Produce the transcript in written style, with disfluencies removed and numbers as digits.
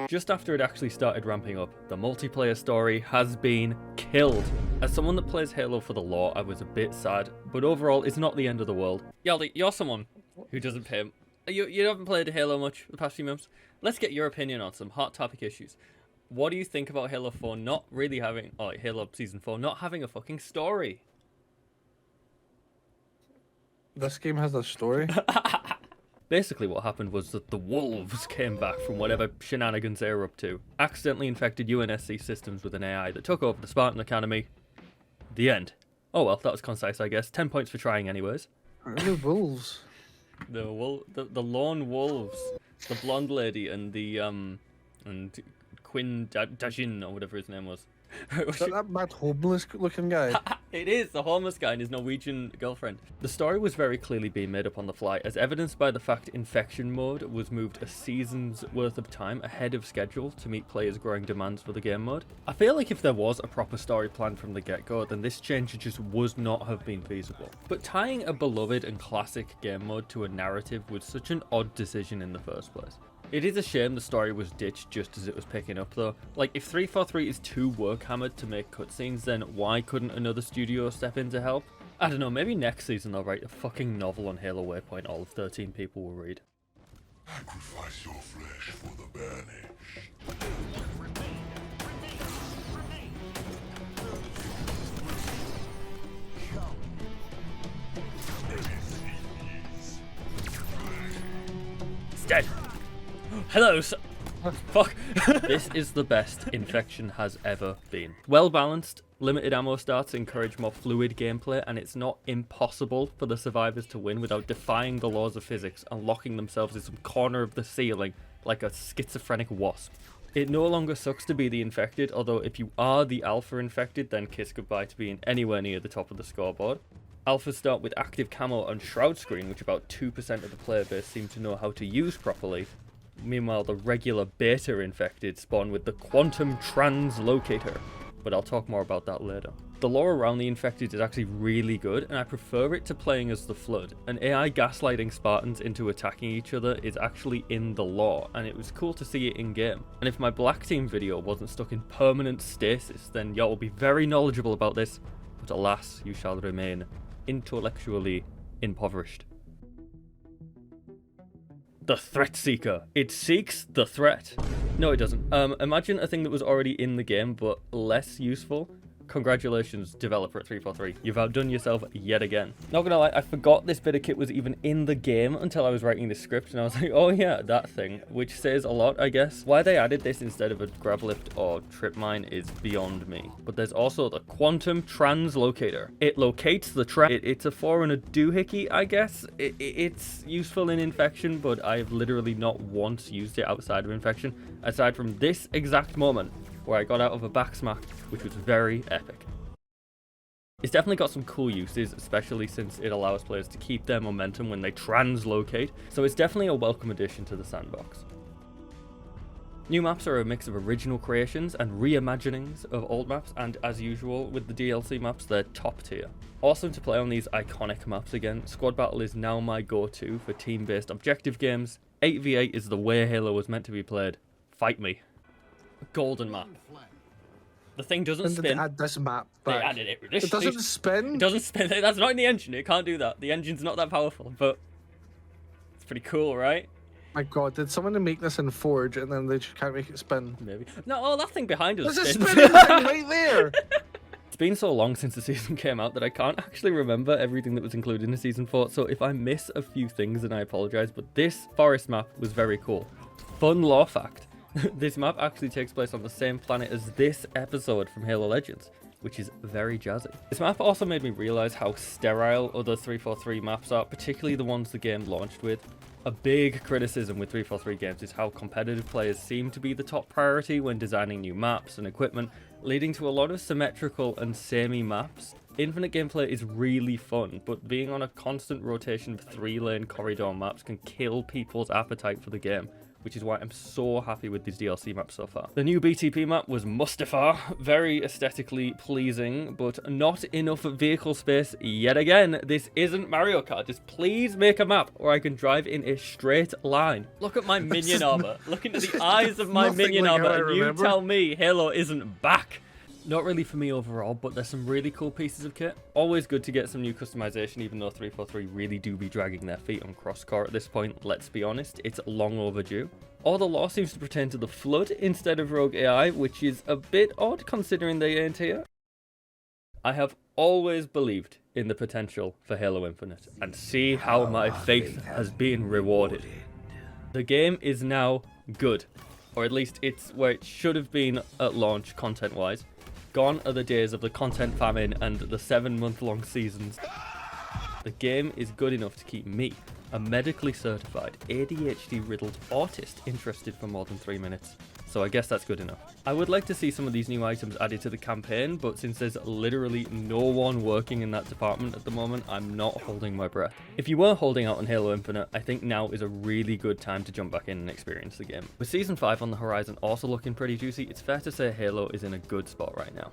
Just after it actually started ramping up, the multiplayer story has been killed. As someone that plays Halo for the lore, I was a bit sad, but overall, it's not the end of the world. Yaldi, you're someone who doesn't pay. You haven't played Halo much the past few months. Let's get your opinion on some hot topic issues. What do you think about Halo 4 not really having, or like Halo Season 4 not having a fucking story? This game has a story? Basically what happened was that the wolves came back from whatever shenanigans they were up to, accidentally infected UNSC systems with an AI that took over the Spartan Academy. The end. Oh well, that was concise, I guess. 10 points for trying anyways. Who are the wolves? The lone wolves. The blonde lady and the, and Quinn Dajin, or whatever his name was. Is that mad homeless looking guy? It is, the homeless guy and his Norwegian girlfriend. The story was very clearly being made up on the fly, as evidenced by the fact infection mode was moved a season's worth of time ahead of schedule to meet players' growing demands for the game mode. I feel like if there was a proper story plan from the get-go, then this change just would not have been feasible. But tying a beloved and classic game mode to a narrative was such an odd decision in the first place. It is a shame the story was ditched just as it was picking up though. Like, if 343 is too work-hammered to make cutscenes, then why couldn't another studio step in to help? I don't know, maybe next season they'll write a fucking novel on Halo Waypoint all of 13 people will read. Sacrifice your flesh for the banished. It's dead! Hello, fuck. This is the best Infection has ever been. Well balanced, limited ammo stats encourage more fluid gameplay, and it's not impossible for the survivors to win without defying the laws of physics and locking themselves in some corner of the ceiling like a schizophrenic wasp. It no longer sucks to be the infected, although if you are the alpha infected, then kiss goodbye to being anywhere near the top of the scoreboard. Alphas start with active camo on Shroud Screen, which about 2% of the player base seem to know how to use properly. Meanwhile, the regular beta infected spawn with the Quantum Translocator, but I'll talk more about that later. The lore around the infected is actually really good, and I prefer it to playing as the Flood. An AI gaslighting Spartans into attacking each other is actually in the lore, and it was cool to see it in game. And if my Black Team video wasn't stuck in permanent stasis, then y'all will be very knowledgeable about this, but alas, you shall remain intellectually impoverished. The Threat Seeker. It seeks the threat. No, it doesn't. Imagine a thing that was already in the game, but less useful. Congratulations, developer at 343. You've outdone yourself yet again. Not gonna lie, I forgot this bit of kit was even in the game until I was writing this script, and I was like, oh yeah, that thing, which says a lot, I guess. Why they added this instead of a grab lift or trip mine is beyond me. But there's also the Quantum Translocator. It locates the trap. It's a 4 and a doohickey, I guess. It's useful in Infection, but I've literally not once used it outside of Infection, aside from this exact moment, where I got out of a backsmack, which was very epic. It's definitely got some cool uses, especially since it allows players to keep their momentum when they translocate, so it's definitely a welcome addition to the sandbox. New maps are a mix of original creations and reimaginings of old maps, and as usual with the DLC maps, they're top tier. Awesome to play on these iconic maps again. Squad Battle is now my go-to for team-based objective games. 8v8 is the way Halo was meant to be played. Fight me. Golden map. The thing doesn't spin. They add this map They back. added it. It doesn't spin? It doesn't spin. That's not in the engine. It can't do that. The engine's not that powerful, but it's pretty cool, right? My god, did someone make this in Forge and then they just can't make it spin? Maybe. No, oh, that thing behind us There's a spins. spinning thing right there! It's been so long since the season came out that I can't actually remember everything that was included in Season 4, so if I miss a few things, then I apologize, but this forest map was very cool. Fun lore fact. This map actually takes place on the same planet as this episode from Halo Legends, which is very jazzy. This map also made me realize how sterile other 343 maps are, particularly the ones the game launched with. A big criticism with 343 games is how competitive players seem to be the top priority when designing new maps and equipment, leading to a lot of symmetrical and samey maps. Infinite gameplay is really fun, but being on a constant rotation of 3-lane corridor maps can kill people's appetite for the game, which is why I'm so happy with these DLC maps so far. The new BTP map was Mustafar, very aesthetically pleasing, but not enough vehicle space yet again. This isn't Mario Kart. Just please make a map where I can drive in a straight line. Look at my minion armor. Look into the eyes of my minion like armor, and you tell me Halo isn't back. Not really for me overall, but there's some really cool pieces of kit. Always good to get some new customization, even though 343 really do be dragging their feet on cross-core at this point. Let's be honest, it's long overdue. All the lore seems to pertain to the Flood instead of Rogue AI, which is a bit odd considering they ain't here. I have always believed in the potential for Halo Infinite, and see how my faith has been rewarded. The game is now good, or at least it's where it should have been at launch content-wise. Gone are the days of the content famine and the 7-month-long seasons. The game is good enough to keep me, a medically certified, ADHD-riddled autist, interested for more than 3 minutes. So I guess that's good enough. I would like to see some of these new items added to the campaign, but since there's literally no one working in that department at the moment, I'm not holding my breath. If you were holding out on Halo Infinite, I think now is a really good time to jump back in and experience the game. With Season 5 on the horizon also looking pretty juicy, it's fair to say Halo is in a good spot right now.